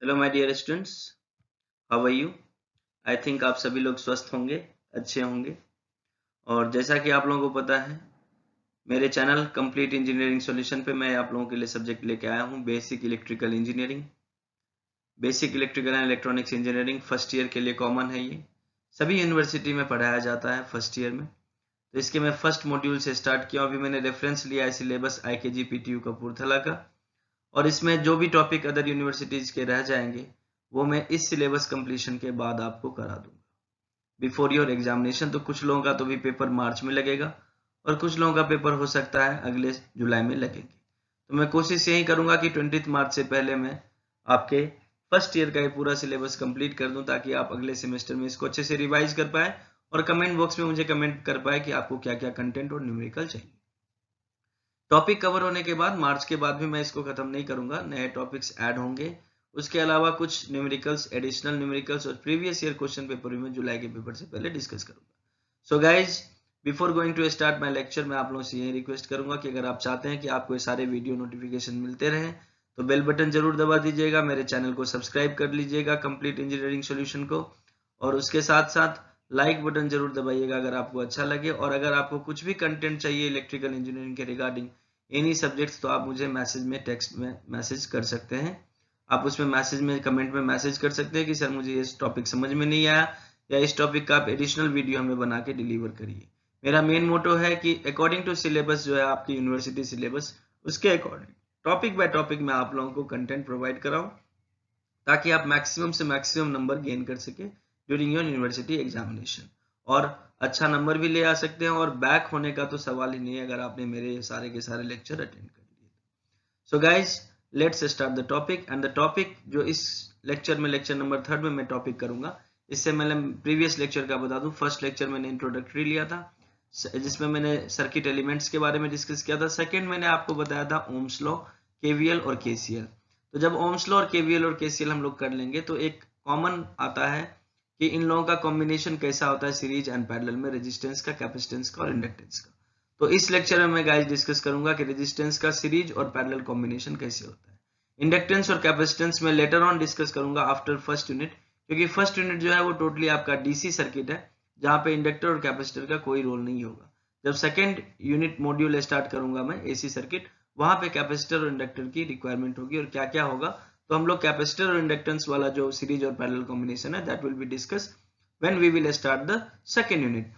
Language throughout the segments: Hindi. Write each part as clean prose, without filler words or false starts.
Hello my dear students, how are you. I think आप सभी लोग स्वस्थ होंगे, अच्छे होंगे। और जैसा कि आप लोगों को पता है, मेरे चैनल कंप्लीट इंजीनियरिंग सॉल्यूशन पे मैं आप लोगों के लिए सब्जेक्ट लेके आया हूँ basic electrical engineering. Basic electrical and electronics engineering first year के लिए कॉमन है। ये सभी यूनिवर्सिटी में पढ़ाया जाता है फर्स्ट ईयर में। तो इसके मैं फर्स्ट मॉड्यूल से स्टार्ट किया। अभी मैंने रेफरेंस लिया है सिलेबस IKG PTU कपूरथला का, और इसमें जो भी टॉपिक अदर यूनिवर्सिटीज के रह जाएंगे वो मैं इस सिलेबस कंप्लीशन के बाद आपको करा दूंगा बिफोर योर एग्जामिनेशन। तो कुछ लोगों का तो भी पेपर मार्च में लगेगा और कुछ लोगों का पेपर हो सकता है अगले जुलाई में लगेंगे। तो मैं कोशिश यही करूंगा कि 20 मार्च से पहले मैं आपके फर्स्ट ईयर का ये पूरा सिलेबस कंप्लीट कर दूं, ताकि आप अगले सेमेस्टर में इसको अच्छे से रिवाइज कर पाए और कमेंट बॉक्स में मुझे कमेंट कर पाए कि आपको क्या क्या कंटेंट और न्यूमेरिकल चाहिए। टॉपिक कवर होने के बाद मार्च के बाद भी मैं इसको खत्म नहीं करूंगा, नए टॉपिक्स ऐड होंगे। उसके अलावा कुछ न्यूमेरिकल्स, एडिशनल न्यूमेरिकल्स और प्रीवियस ईयर क्वेश्चन पेपर भी मैं जुलाई के पेपर से पहले डिस्कस करूंगा। So guys, before going to start my lecture, मैं आप लोगों से यही रिक्वेस्ट करूंगा कि अगर आप चाहते हैं कि आपको ये सारे वीडियो नोटिफिकेशन मिलते रहें तो बेल बटन जरूर दबा दीजिएगा, मेरे चैनल को सब्सक्राइब कर लीजिएगा कंप्लीट इंजीनियरिंग सॉल्यूशन को, और उसके साथ साथ लाइक बटन जरूर दबाइएगा अगर आपको अच्छा लगे। और अगर आपको कुछ भी कंटेंट चाहिए इलेक्ट्रिकल इंजीनियरिंग के रिगार्डिंग एनी सब्जेक्ट्स, तो आप मुझे मैसेज में, टेक्स्ट में मैसेज कर सकते हैं। आप उसमें मैसेज में, कमेंट में मैसेज कर सकते हैं कि सर मुझे इस टॉपिक समझ में नहीं आया, या इस टॉपिक का आप एडिशनल वीडियो हमें बना के डिलीवर करिए। मेरा मेन मोटो है कि अकॉर्डिंग टू सिलेबस जो है आपकी यूनिवर्सिटी सिलेबस, उसके अकॉर्डिंग टॉपिक बाय टॉपिक मैं आप लोगों को कंटेंट प्रोवाइड कराऊं, ताकि आप मैक्सिमम से मैक्सिमम नंबर गेन कर सके ड्यूरिंग योर यूनिवर्सिटी एग्जामिनेशन, और अच्छा नंबर भी ले आ सकते हैं। और बैक होने का तो सवाल ही नहीं है अगर आपने मेरे सारे के सारे लेक्चर अटेंड कर लिए। So guys, let's start the topic. And the topic जो इस लेक्चर में, लेक्चर नंबर 3 में मैं टॉपिक करूंगा, इससे मैंने प्रीवियस लेक्चर का बता दूं। फर्स्ट लेक्चर मैंने इंट्रोडक्टरी लिया था जिसमें मैंने सर्किट एलिमेंट्स के बारे में डिस्कस किया था। सेकंड मैंने आपको बताया था ओम्स लॉ, केवीएल और केसीएल। तो जब ओम्स लॉ और केवीएल और केसीएल हम लोग कर लेंगे तो एक कॉमन आता है कि इन लोगों का कॉम्बिनेशन कैसा होता है सीरीज एंड पैरेलल में, रेजिस्टेंस का, कैपेसिटेंस का और इंडक्टेंस का। तो इस लेक्चर में मैं गाइस डिस्कस करूंगा कि रेजिस्टेंस का सीरीज और पैरेलल कॉम्बिनेशन कैसे होता है। इंडक्टेंस और कैपेसिटेंस में लेटर ऑन डिस्कस करूंगा आफ्टर फर्स्ट यूनिट, क्योंकि फर्स्ट यूनिट जो है वो टोटली आपका डीसी सर्किट है, जहां पे इंडक्टर और कैपेसिटर का कोई रोल नहीं होगा। जब सेकेंड यूनिट मॉड्यूल स्टार्ट करूंगा मैं एसी सर्किट, वहां पे कैपेसिटर और इंडक्टर की रिक्वायरमेंट होगी और क्या क्या होगा। तो हम लोग कैपेसिटर और इंडक्टेंस वाला जो सीरीज और पैरेलल कॉम्बिनेशन है, that will be discuss when we will start the second unit.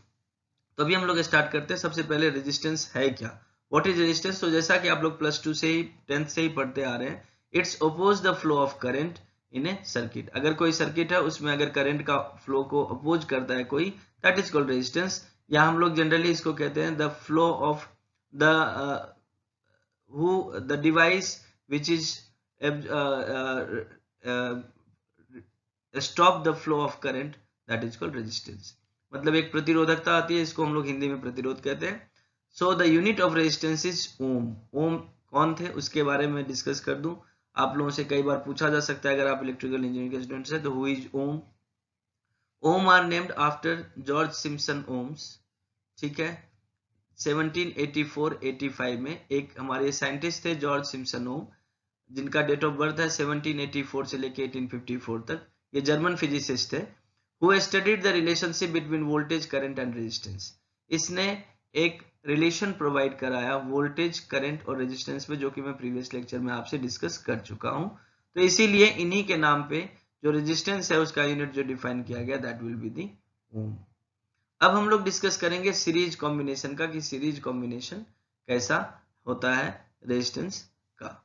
तो अभी हम लोग स्टार्ट करते हैं। सबसे पहले रेजिस्टेंस है क्या, व्हाट इज रेजिस्टेंस। तो जैसा कि आप लोग +2 से ही, 10th से ही पढ़ते आ रहे हैं, it's oppose the flow of current in a circuit. अगर कोई सर्किट है उसमें अगर करंट का फ्लो को अपोज करता है कोई, दैट इज कॉल्ड रेजिस्टेंस। या हम लोग जनरली इसको कहते हैं the flow of the the device which is stop the flow of current, that is called resistance. मतलब एक प्रतिरोधकता आती है, इसको हम लोग हिंदी में प्रतिरोध कहते हैं। So the unit of resistance is Om. Ohm कौन थे उसके बारे में डिस्कस कर दूं। आप लोगों से कई बार पूछा जा सकता है अगर आप इलेक्ट्रिकल इंजीनियरिंग के स्टूडेंट्स हैं तो who is Om. Ohm are named after George Simpson Ohms. ठीक है, 1784-85 में एक हमारे साइंटिस्ट थे जॉर्ज सिम्पसन ओम, जिनका डेट ऑफ बर्थ है 1784 से लेके 1854 तक। ये जर्मन फिजिसिस्ट है। Who studied the relationship between voltage, current and resistance. इसने एक रिलेशन प्रोवाइड कराया वोल्टेज, करंट और रेजिस्टेंस में, जो कि मैं प्रीवियस लेक्चर में आपसे डिस्कस कर चुका हूं। तो इसीलिए इन्हीं के नाम पे जो रेजिस्टेंस है उसका यूनिट जो डिफाइन किया गया, दैट विल बी दी ओम। अब हम लोग डिस्कस करेंगे सीरीज कॉम्बिनेशन का, कि सीरीज कॉम्बिनेशन कैसा होता है रेजिस्टेंस का।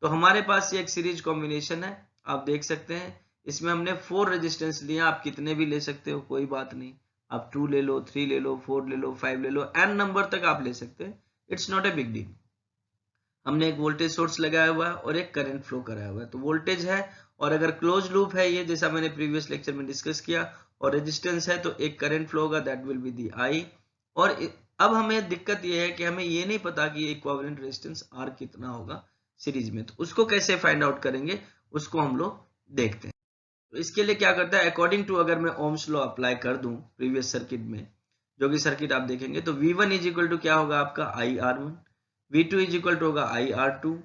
तो हमारे पास ये एक सीरीज कॉम्बिनेशन है, आप देख सकते हैं। इसमें हमने 4 रेजिस्टेंस लिए, आप कितने भी ले सकते हो, कोई बात नहीं। आप 2 ले लो, 3 ले लो, 4 ले लो, 5 ले लो, n नंबर तक आप ले सकते हैं। It's not a big deal. हमने एक वोल्टेज सोर्स लगाया हुआ है और एक करंट फ्लो कराया हुआ है। तो वोल्टेज है, और अगर क्लोज लूप है ये, जैसा मैंने प्रीवियस लेक्चर में डिस्कस किया, और रेजिस्टेंस है तो एक करंट फ्लो होगा, दैट विल बी दी आई। और अब हमें दिक्कत ये है कि हमें ये नहीं पता कि इक्विवेलेंट रेजिस्टेंस आर कितना होगा सीरीज में। तो उसको कैसे फाइंड आउट करेंगे, उसको हम लोग देखते हैं। तो इसके लिए क्या करता है, अकॉर्डिंग टू अगर मैं ओम्स लॉ अप्लाई कर दूं प्रीवियस सर्किट में, जो कि सर्किट आप देखेंगे, तो V1 इज इक्वल टू क्या होगा आपका IR1, V2 is equal to होगा IR2,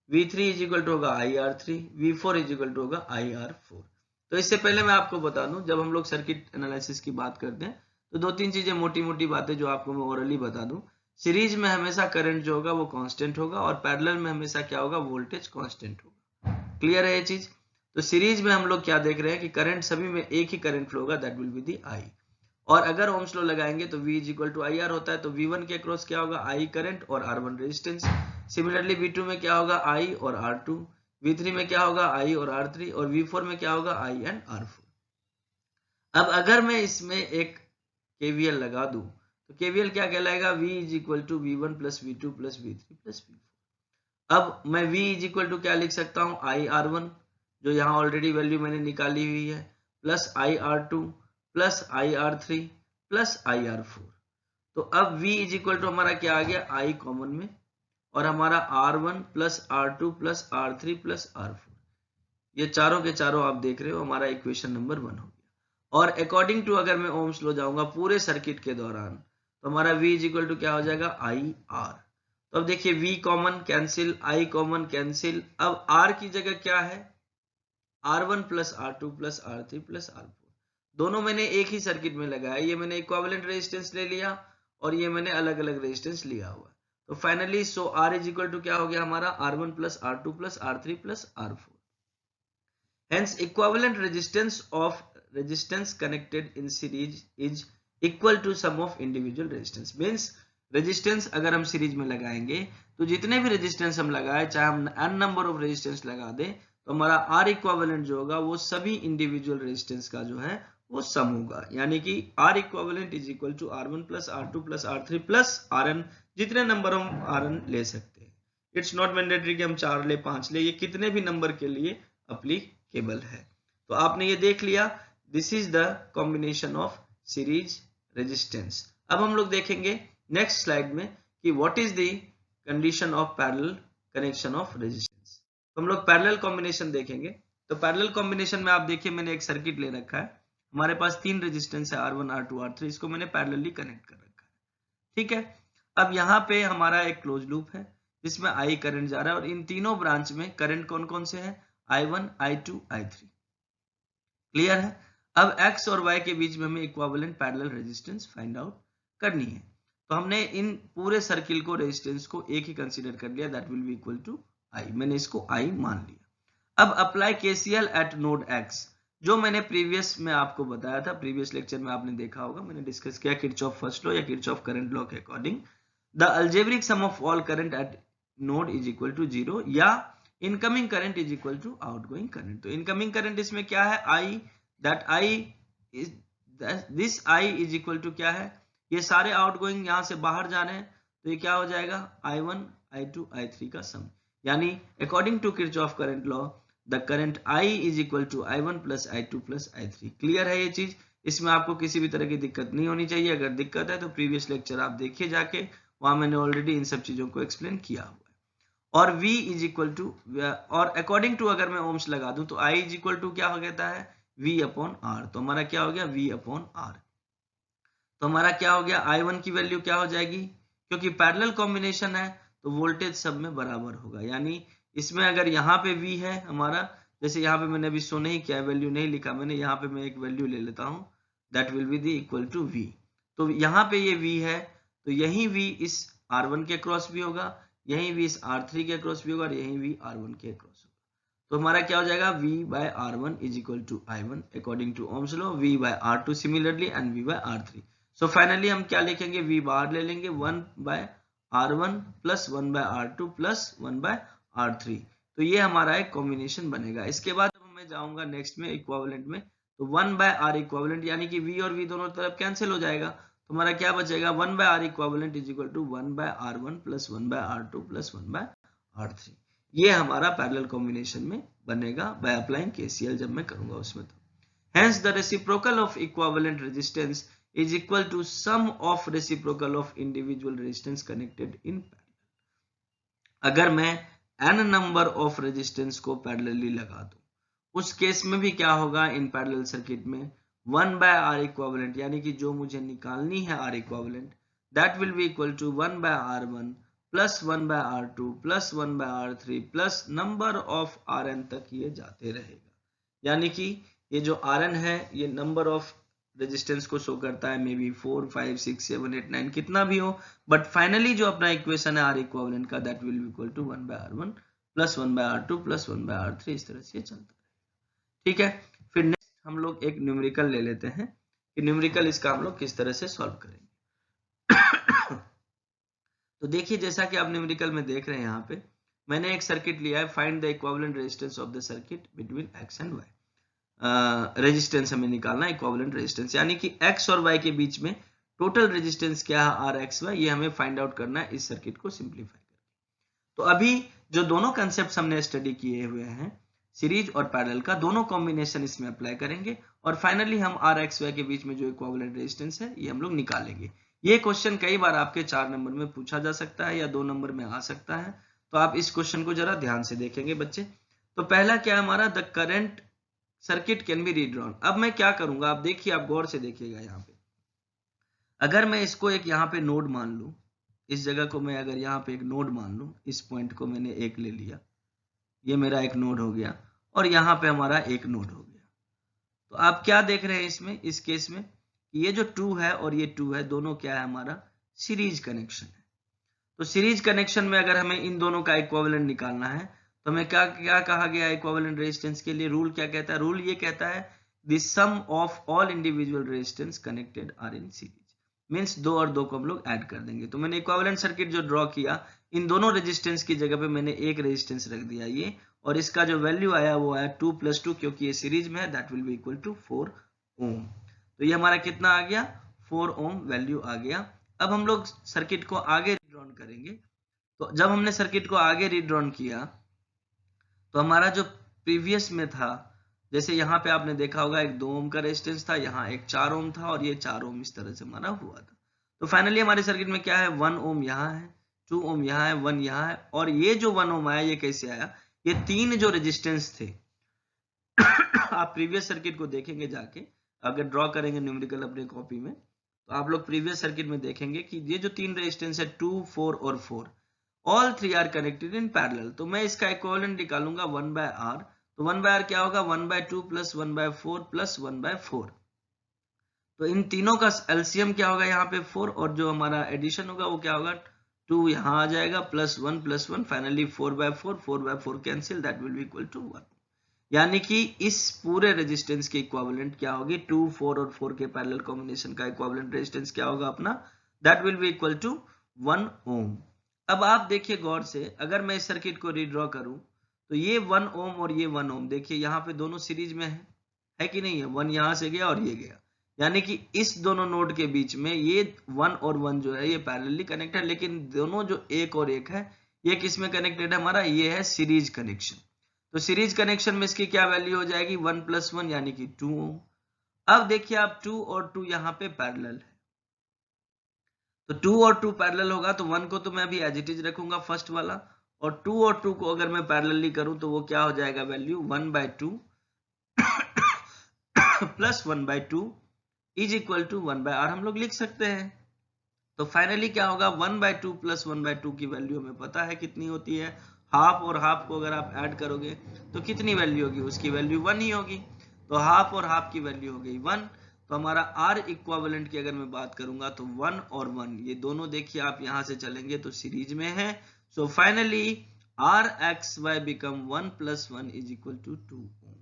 V3 is equal to होगा IR3, V4 is equal to होगा IR4। तो इससे पहले मैं आपको बता दूं, जब हम लोग सर्किट एनालिसिस की बात करते हैं तो दो तीन चीजें मोटी मोटी बातें जो आपको मैं ओरली बता दूं। सीरीज में हमेशा करंट जो होगा वो कांस्टेंट होगा और पैरेलल में हमेशा क्या होगा, वोल्टेज कांस्टेंट होगा। क्लियर है ये चीज? तो सीरीज में हम लोग क्या देख रहे हैं कि करंट सभी में एक ही करंट फ्लो होगा, that will be the I। और अगर ओम्स लॉ लगाएंगे तो V is equal to IR होता है, तो V1 के अक्रॉस क्या होगा, I करंट और R1 रेजिस्टेंस। सिमिलरली V2 में क्या होगा, I और R2। V3 में क्या होगा, I और R3। और V4 में क्या होगा, I एंड R4। अब अगर मैं इसमें एक KVL लगा दूं तो KVL क्या कहलाएगा, V is equal to V1 plus V2 plus V3 plus V4। अब मैं V इज इक्वल टू क्या लिख सकता हूं, IR1 जो यहाँ ऑलरेडी वैल्यू मैंने निकाली हुई है, plus IR2 plus IR3 plus IR4। तो अब V इज इक्वल टू हमारा क्या आ गया, I कॉमन में, और हमारा R1 plus R2 plus R3 plus R4, ये चारों के चारों आप देख रहे हो, हमारा इक्वेशन नंबर 1 हो गया। और अकॉर्डिंग टू अगर मैं ओम्स लॉ जाऊंगा पूरे सर्किट के दौरान तो हमारा V इज इक्वल टू क्या हो जाएगा, IR। तो अब देखिए V common cancel, I common cancel. अब R की जगह क्या है, R1 plus R2 plus R3 plus R4। दोनों मैंने एक ही सर्किट में लगाया, ये मैंने इक्विवेलेंट रेजिस्टेंस ले लिया और ये मैंने अलग अलग रेजिस्टेंस लिया हुआ। तो finally so R is equal to क्या हो गया हमारा, R1 plus R2 plus R3 plus R4। Hence equivalent resistance connected in series is equal to sum of individual resistance। Means resistance अगर हम सीरीज में लगाएंगे तो जितने भी रेजिस्टेंस हम लगाए, चाहे हम n नंबर ऑफ रेजिस्टेंस लगा दें, तो हमारा R इक्विवेलेंट जो होगा वो सभी इंडिविजुअल रेजिस्टेंस का जो है वो सम होगा। यानी कि R equivalent is equal to R1 plus R2 plus R3 plus Rn, जितने नंबर हम Rn ले सकते हैं। इट्स नॉट मैंडेटरी कि हम 4 ले 5 ले, ये कितने भी नंबर के लिए अप्लीकेबल है। तो आपने ये देख लिया, this is the combination of series resistance. अब हम लोग देखेंगे नेक्स्ट स्लाइड में कि what is the condition of parallel connection of resistance. तो हम लोग पैरेलल कॉम्बिनेशन देखेंगे। तो पैरेलल कॉम्बिनेशन में आप देखिए मैंने एक सर्किट ले रखा है, हमारे पास 3 रेजिस्टेंस है R1 R2 R3, इसको मैंने पैरेलली कनेक्ट कर रखा है। ठीक है, अब यहाँ पे हमारा एक क्लोज लूप है जिसमें I करंट जा रहा है और इन तीनों ब्रांच में करंट कौन कौन से हैं, I1 I2 I3। क्लियर है? अब X और Y के बीच में हमें equivalent parallel resistance find out करनी है। तो हमने इन पूरे सर्किल को, रेजिस्टेंस को एक ही कंसीडर कर लिया, that will be equal to I। मैंने इसको I मान लिया। अब apply KCL at node X, जो मैंने प्रीवियस में आपको बताया था, प्रीवियस लेक्चर में आपने देखा होगा, मैंने डिस्कस किया किरचॉफ फर्स्ट लॉ या किरचॉफ करंट लॉ के according the algebraic sum of all current at node is equal to 0 या incoming current is equal to outgoing current. तो इनकमिंग करंट इसमें क्या है, I, that I is this I is equal to क्या है, ये सारे आउटगोइंग यहां से बाहर जा रहे हैं, तो ये क्या हो जाएगा, I1 I2 I3 का सम। यानी according to Kirchhoff current law the current I is equal to I1 plus I2 plus I3। Clear है ये चीज? इसमें आपको किसी भी तरह की दिक्कत नहीं होनी चाहिए। अगर दिक्कत है तो प्रीवियस लेक्चर आप देखिए जाके, वहां मैंने ऑलरेडी इन सब चीजों को एक्सप्लेन किया हुआ है। और V इज इक्वल टू, और अकॉर्डिंग टू अगर मैं ओम्स लगा दूं तो I इज इक्वल टू क्या हो कहता है, V अपॉन R। तो हमारा क्या हो गया, V अपॉन R। तो हमारा क्या हो गया, I1 की वैल्यू क्या हो जाएगी, क्योंकि पैरेलल कॉम्बिनेशन है तो वोल्टेज सब में बराबर होगा। यानी इसमें अगर यहाँ पे V है हमारा, जैसे यहाँ पे मैंने अभी शो नहीं किया, वैल्यू नहीं लिखा मैंने, यहाँ पे मैं एक वैल्यू ले लेता हूँ, that will be the equal to V। तो यहाँ पे ये V है, तो यही V इस R1 के क्रॉस भी होगा, यही V इस R3 के क्रॉस भी होगा और यही V R1 के क्रॉस होगा। तो हमारा क्या हो जाएगा, V by R1 is equal to I1 according to Ohm's law, V by R2 similarly and V by R3। So finally हम क्या लिखेंगे, V बार ले लेंगे 1 by R1 plus 1 by R2 plus 1 by R3। तो ये हमारा एक कॉम्बिनेशन बनेगा। इसके बाद मैं जाऊंगा नेक्स्ट में इक्विवेलेंट में, तो 1 by R इक्विवेलेंट, यानी कि V और V दोनों तरफ कैंसिल हो जाएगा, तो हमारा क्या बचेगा, 1 by R equivalent is equal to 1 by R1 plus 1 by R2 plus 1 by R3। ये हमारा पैरेलल कॉम्बिनेशन में बनेगा बाय अप्लाइंग KCL जब मैं करूंगा उसमें। तो hence the reciprocal of equivalent resistance is equal to sum of reciprocal of individual resistance connected in parallel. अगर मैं n नंबर ऑफ रेजिस्टेंस को पैरेलली लगा दूं, उस केस में भी क्या होगा, इन पैरेलल सर्किट में 1 by R इक्विवेलेंट, यानी कि जो मुझे निकालनी है R equivalent, that will be equal to 1 by R1 plus 1/R2 plus 1/R3 plus number of Rn तक ये जाते रहेगा। यानी कि ये जो Rn है ये नंबर ऑफ रेजिस्टेंस को शो करता है, मे बी 4 5 6 7 8 9 कितना भी हो, बट फाइनली जो अपना इक्वेशन है R इक्विवेलेंट का, that will be equal to 1/R1 plus 1/R2 plus 1/R3, इस तरह से चलता है। ठीक है, फिर नेक्स्ट हम लोग एक न्यूमेरिकल ले लेते हैं कि न्यूमेरिकल इसका हम लोग किस तरह से सॉल्व करेंगे। तो देखिए, जैसा कि आप न्यूमेरिकल में देख रहे हैं, यहाँ पे मैंने एक सर्किट लिया है, find the equivalent resistance of the circuit between x and y। Resistance हमें निकालना है, इक्विवेलेंट रेजिस्टेंस, यानी कि x और y के बीच में टोटल रेजिस्टेंस क्या है RXY, ये हमें फाइंड आउट करना है इस सर्किट को सिंप्लीफाई करके। तो अभी जो दोनों कंसेप्ट हमने स्टडी किए हुए हैं, सीरीज और पैरेलल का, दोनों कॉम्बिनेशन इसमें अप्लाई करेंगे और फाइनली हम RXY के बीच में जो इक्विवेलेंट रेजिस्टेंस है ये हम लोग निकालेंगे। ये क्वेश्चन कई बार आपके 4 नंबर में पूछा जा सकता है या 2 नंबर में आ सकता है, तो आप इस क्वेश्चन को जरा ध्यान से देखेंगे बच्चे। तो पहला क्या है हमारा, the current circuit can be redrawn. अब मैं क्या करूंगा, आप देखिए, आप गौर से देखिएगा। यहाँ पे अगर मैं इसको एक यहाँ पे नोड मान लूं, इस जगह को मैं अगर यहाँ पे एक नोड मान लूं, इस पॉइंट को मैंने एक ले लिया, ये मेरा एक नोड हो गया और यहाँ पे हमारा एक नोड हो गया। तो आप क्या देख रहे हैं इसमें, इस केस में ये जो 2 है और ये 2 है, दोनों क्या है, हमारा सीरीज कनेक्शन है। तो सीरीज कनेक्शन में अगर हमें इन दोनों का इक्विवेलेंट निकालना है तो हमें क्या क्या कहा गया इक्विवेलेंट रेजिस्टेंस के लिए, रूल क्या कहता है, रूल ये कहता है the sum of all individual resistance connected are in series. Means 2 और 2 को हम लोग ऐड कर देंगे। तो मैंने इक्विवेलेंट सर्किट जो ड्रॉ किया, इन दोनों रेजिस्टेंस की जगह पे मैंने एक रेजिस्टेंस रख दिया ये, और इसका जो वैल्यू आया वो आया 2 + 2, क्योंकि ये सीरीज में है, that will be equal to 4 ohm. तो ये हमारा कितना आ गया, 4 ओम वैल्यू आ गया। अब हम लोग सर्किट को आगे रीड्रॉन करेंगे। तो जब हमने सर्किट को आगे रीड्रॉन किया तो हमारा जो प्रीवियस में था, जैसे यहाँ पे आपने देखा होगा एक 2 ओम का रेजिस्टेंस था, यहाँ एक 4 ओम था और ये 4 ओम इस तरह से हमारा हुआ था। तो फाइनली हमारे सर्किट में क्या है, 1 ओम यहाँ है, 2 ओम यहाँ है, 1 यहाँ है, और ये जो 1 ओम आया ये कैसे आया, ये 3 जो रेजिस्टेंस थे आप प्रीवियस सर्किट को देखेंगे जाके, अगर ड्रॉ करेंगे न्यूमेरिकल अपने कॉपी में, तो आप लोग प्रीवियस सर्किट में देखेंगे कि ये जो 3 रेजिस्टेंस है 2, 4 और 4, all 3 are connected in parallel. तो मैं इसका इक्विवेलेंट निकालूंगा 1/R। तो 1/R क्या होगा, 1/2 प्लस 1/4 प्लस 1/4। तो इन तीनों का एलसीएम क्या होगा, यहाँ पे 4, और जो हमारा एडिशन होगा वो क्या होगा, 2 यहाँ आ जाएगा plus 1, finally 4/4, 4/4 cancel, that will be equal to 1। यानी कि इस पूरे रेजिस्टेंस के इक्विवेलेंट क्या होगी, 2, 4 और 4 के पैरेलल कॉम्बिनेशन का इक्विवेलेंट रेजिस्टेंस क्या होगा अपना, that will be equal to 1 ohm. अब आप देखिए गौर से, अगर मैं इस सर्किट को रीड्रॉ करूं तो ये 1 ओम और ये 1 ओम, देखिए यहाँ पे दोनों सीरीज में है कि नहीं है, 1 यहाँ से गया और ये गया, यानी कि इस दोनों नोड के बीच में ये 1 और 1 जो है ये पैरेलली कनेक्टेड है, लेकिन दोनों जो 1 और 1 है ये किस में कनेक्टेड है हमारा, ये है सीरीज कनेक्शन। तो सीरीज कनेक्शन में इसकी क्या वैल्यू हो जाएगी, 1 + 1 यानी कि 2 ओम। अब देखिए आप 2 और 2 यहाँ पे पैरेलल है, तो 2 और 2 पैरेलल होगा, तो 1 को तो मैं अभी एज इट इज रखूंगा फर्स्ट वाला, और 2 और 2 को अगर मैं पैरेलली करूं तो वो क्या हो जाएगा value, 1/2 plus 1/2 is equal to 1/R हम लोग लिख सकते हैं। तो फाइनली क्या होगा, 1/2 प्लस 1/2 की वैल्यू हमें पता है कितनी होती है, हाफ और हाफ को अगर आप ऐड करोगे तो कितनी वैल्यू होगी, उसकी वैल्यू 1 ही होगी। तो हाफ और हाफ की वैल्यू हो गई 1। तो हमारा R इक्विवेलेंट की अगर मैं बात करूंगा तो 1 और 1 ये दोनों देखिए आप यहां से चलेंगे तो सीरीज में है। So finally RXY become 1 + 1 is equal to 2 ohm.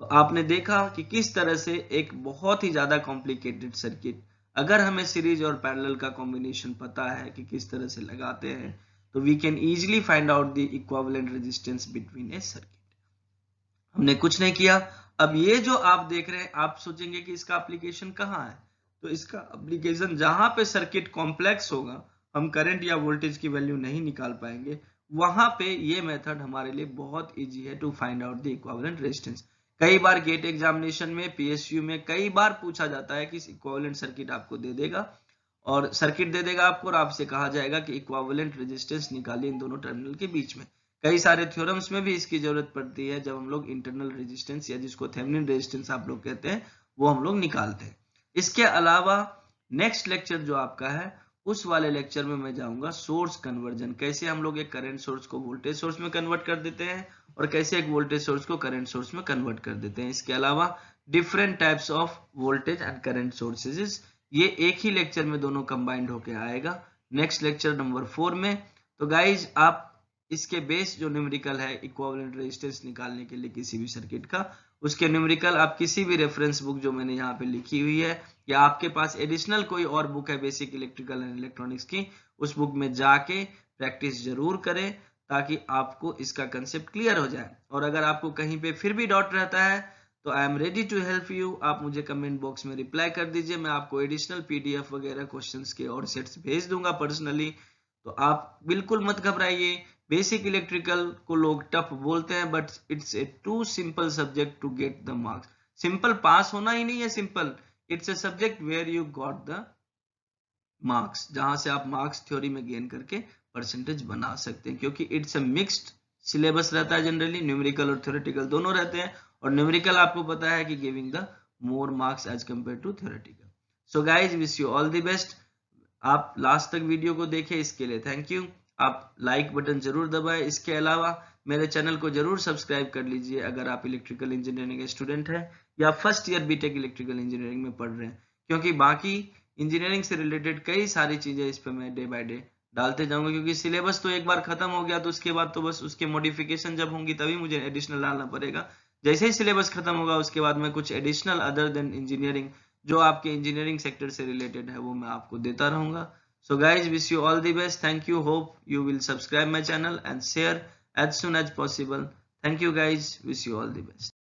तो आपने देखा कि किस तरह से एक बहुत ही ज्यादा कॉम्प्लिकेटेड सर्किट, अगर हमें सीरीज और पैरेलल का कॉम्बिनेशन पता है कि किस तरह से लगाते हैं, तो we can easily find out the equivalent resistance between a circuit. हमने कुछ नहीं किया। अब ये जो आप देख रहे हैं, आप सोचेंगे कि इसका एप्लीकेशन कहाँ है, तो इसका एप्लीकेशन जहां पे सर्किट कॉम्प्लेक्स होगा, हम करंट या वोल्टेज की वैल्यू नहीं निकाल पाएंगे, वहां पे ये मेथड हमारे लिए बहुत इजी है to find out the equivalent resistance. कई बार गेट एग्जामिनेशन में, पीएसयू में कई बार पूछा जाता है कि इक्विवेलेंट सर्किट आपको दे देगा, और सर्किट दे देगा आपको और आपसे कहा जाएगा कि इक्विवेलेंट रेजिस्टेंस निकालिए इन दोनों टर्मिनल के बीच में। कई सारे थ्योरम्स में भी इसकी जरूरत पड़ती है, जब हम लोग इंटरनल रेजिस्टेंस या जिसको थेवेनिन रेजिस्टेंस आप लोग कहते हैं वो हम लोग निकालते हैं। इसके अलावा नेक्स्ट लेक्चर जो आपका है उस वाले लेक्चर में मैं जाऊंगा सोर्स कन्वर्जन, कैसे हम लोग एक करंट सोर्स को वोल्टेज सोर्स में कन्वर्ट कर देते हैं और कैसे एक वोल्टेज सोर्स को करंट सोर्स में कन्वर्ट कर देते हैं। इसके अलावा different types of voltage and current sources, ये एक ही लेक्चर में दोनों कंबाइंड होके आएगा नेक्स्ट लेक्चर नंबर 4 में। तो गाइज आप इसके बेस जो न्यूमेरिकल है इक्विवेलेंट रेजिस्टेंस निकालने के लिए किसी भी सर्किट का, उसके न्यूमेरिकल आप किसी भी रेफरेंस बुक जो मैंने यहाँ पे लिखी हुई है या आपके पास एडिशनल कोई और बुक है बेसिक इलेक्ट्रिकल एंड इलेक्ट्रॉनिक्स की, उस बुक में जाके प्रैक्टिस जरूर करें ताकि आपको इसका कंसेप्ट क्लियर हो जाए। और अगर आपको कहीं पे फिर भी डाउट रहता है तो I am ready to help you, आप मुझे कमेंट बॉक्स में रिप्लाई कर दीजिए, मैं आपको एडिशनल पीडीएफ वगैरह क्वेश्चंस के और सेट्स भेज दूंगा पर्सनली। तो आप बिल्कुल मत घबराइए, बेसिक इलेक्ट्रिकल को लोग टफ बोलते हैं but it's a too simple subject to get the marks. Simple pass होना ही नहीं है simple, it's a subject where you got the marks, जहां से आप मार्क्स थ्योरी में गेन करके परसेंटेज बना सकते हैं, क्योंकि इट्स ए मिक्स्ड सिलेबस रहता है, जनरली न्यूमेरिकल और थ्योरेटिकल दोनों रहते हैं, और न्यूमेरिकल आपको पता है कि giving the more marks as compare to theoretical. So guys wish you all the best. आप लास्ट तक वीडियो को देखें, इसके लिए थैंक यू। आप लाइक बटन जरूर दबाएं, इसके अलावा मेरे चैनल को जरूर सब्सक्राइब कर लीजिए अगर आप इलेक्ट्रिकल इंजीनियरिंग के स्टूडेंट हैं या first year BTech electrical engineering में पढ़ रहे हैं, क्योंकि बाकी इंजीनियरिंग से रिलेटेड कई सारी चीजें इस पे मैं डे बाय डे डालते जाऊंगा, क्योंकि सिलेबस तो एक बार खत्म हो गया तो उसके बाद तो बस उसके मॉडिफिकेशन जब होंगी तभी मुझे एडिशनल डालना पड़ेगा। जैसे ही सिलेबस खत्म होगा उसके बाद मैं कुछ एडिशनल अदर देन इंजीनियरिंग जो आपके इंजीनियरिंग सेक्टर से रिलेटेड है वो मैं आपको देता रहूंगा। So guys, wish you all the best. Thank you. Hope you will subscribe my channel and share as soon as possible. Thank you guys. Wish you all the best.